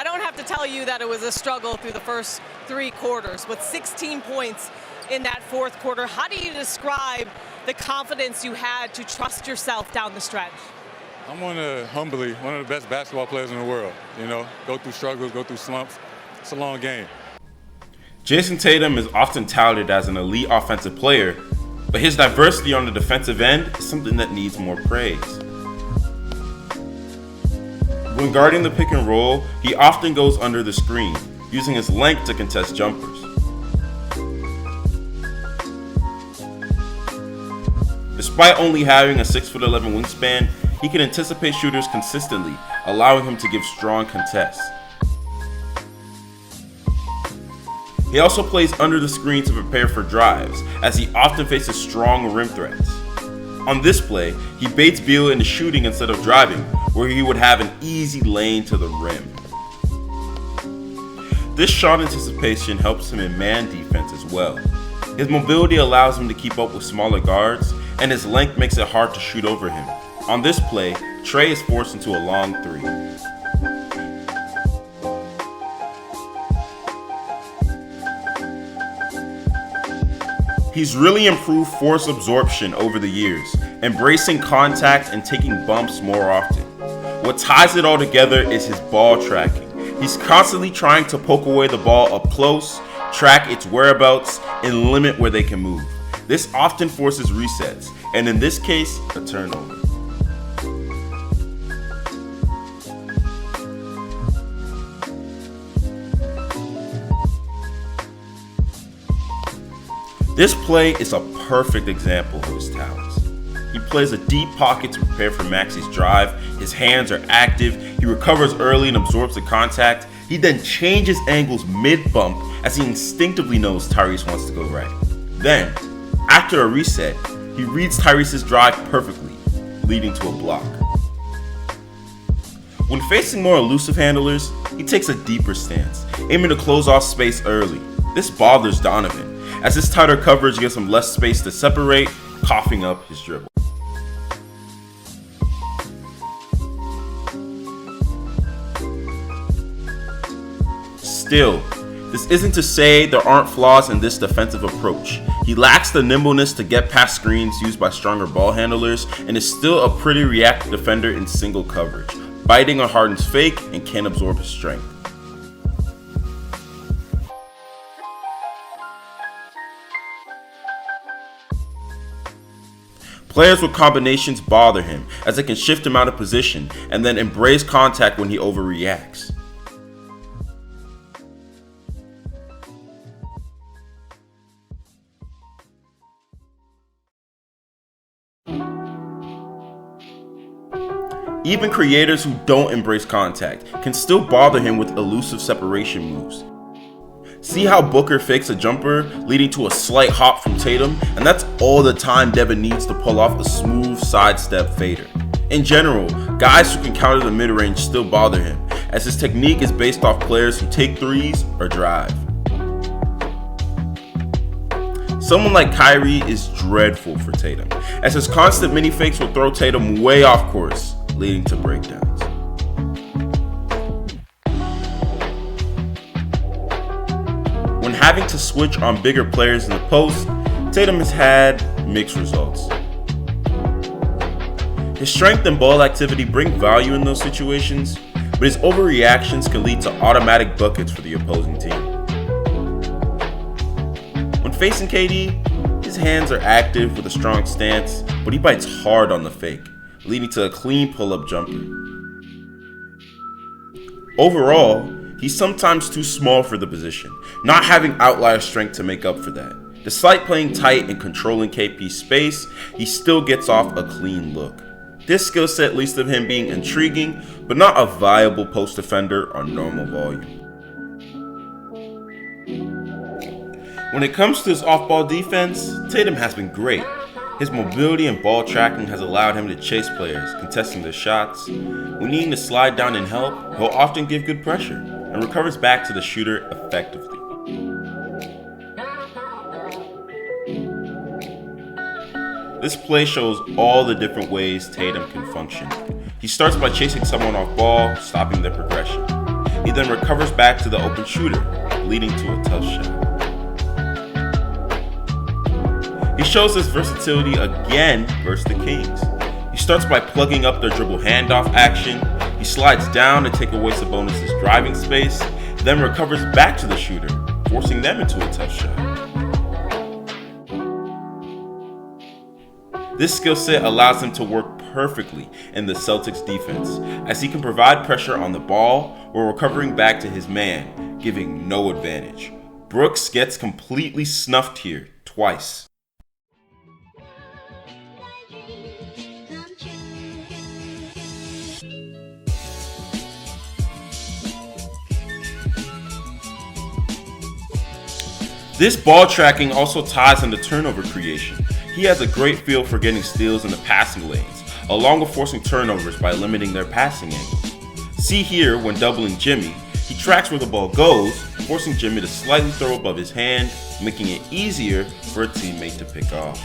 I don't have to tell you that it was a struggle through the first 3 quarters, with 16 points in that fourth quarter. How do you describe the confidence you had to trust yourself down the stretch? I'm humbly one of the best basketball players in the world. Go through struggles, go through slumps. It's a long game. Jayson Tatum is often touted as an elite offensive player, but his diversity on the defensive end is something that needs more praise. When guarding the pick and roll, he often goes under the screen, using his length to contest jumpers. Despite only having a 6'11" wingspan, he can anticipate shooters consistently, allowing him to give strong contests. He also plays under the screen to prepare for drives, as he often faces strong rim threats. On this play, he baits Beal into shooting instead of driving, where he would have an easy lane to the rim. This shot anticipation helps him in man defense as well. His mobility allows him to keep up with smaller guards, and his length makes it hard to shoot over him. On this play, Trey is forced into a long 3. He's really improved force absorption over the years, embracing contact and taking bumps more often. What ties it all together is his ball tracking. He's constantly trying to poke away the ball up close, track its whereabouts, and limit where they can move. This often forces resets, and in this case, a turnover. This play is a perfect example of his talents. He plays a deep pocket to prepare for Maxi's drive. His hands are active. He recovers early and absorbs the contact. He then changes angles mid-bump as he instinctively knows Tyrese wants to go right. Then, after a reset, he reads Tyrese's drive perfectly, leading to a block. When facing more elusive handlers, he takes a deeper stance, aiming to close off space early. This bothers Donovan, as his tighter coverage gives him less space to separate, coughing up his dribble. Still, this isn't to say there aren't flaws in this defensive approach. He lacks the nimbleness to get past screens used by stronger ball handlers, and is still a pretty reactive defender in single coverage, biting on Harden's fake and can't absorb his strength. Players with combinations bother him, as it can shift him out of position and then embrace contact when he overreacts. Even creators who don't embrace contact can still bother him with elusive separation moves. See how Booker fakes a jumper, leading to a slight hop from Tatum, and that's all the time Devin needs to pull off a smooth sidestep fader. In general, guys who can counter the mid-range still bother him, as his technique is based off players who take threes or drive. Someone like Kyrie is dreadful for Tatum, as his constant mini fakes will throw Tatum way off course, leading to breakdowns. When having to switch on bigger players in the post, Tatum has had mixed results. His strength and ball activity bring value in those situations, but his overreactions can lead to automatic buckets for the opposing team. When facing KD, his hands are active with a strong stance, but he bites hard on the fake, leading to a clean pull-up jumper. Overall, he's sometimes too small for the position, not having outlier strength to make up for that. Despite playing tight and controlling KP's space, he still gets off a clean look. This skill set leads to him being intriguing, but not a viable post defender on normal volume. When it comes to his off-ball defense, Tatum has been great. His mobility and ball tracking has allowed him to chase players, contesting their shots. When needing to slide down and help, he'll often give good pressure and recovers back to the shooter effectively. This play shows all the different ways Tatum can function. He starts by chasing someone off ball, stopping their progression. He then recovers back to the open shooter, leading to a tough shot. He shows his versatility again versus the Kings. He starts by plugging up their dribble handoff action. He slides down to take away Sabonis' driving space, then recovers back to the shooter, forcing them into a tough shot. This skill set allows him to work perfectly in the Celtics defense, as he can provide pressure on the ball while recovering back to his man, giving no advantage. Brooks gets completely snuffed here twice. This ball tracking also ties into turnover creation. He has a great feel for getting steals in the passing lanes, along with forcing turnovers by limiting their passing angles. See here when doubling Jimmy, he tracks where the ball goes, forcing Jimmy to slightly throw above his hand, making it easier for a teammate to pick off.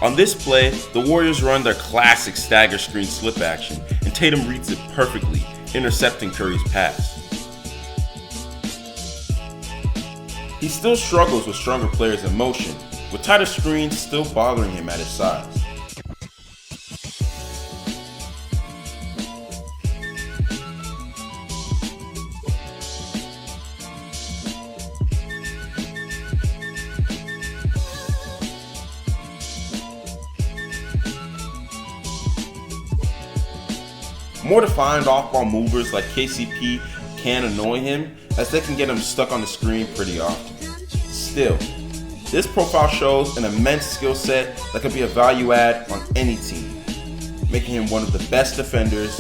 On this play, the Warriors run their classic stagger screen slip action, and Tatum reads it perfectly, intercepting Curry's pass. He still struggles with stronger players in motion, with tighter screens still bothering him at his size. More defined off-ball movers like KCP can annoy him, as they can get him stuck on the screen pretty often. Still, this profile shows an immense skill set that could be a value add on any team, making him one of the best defenders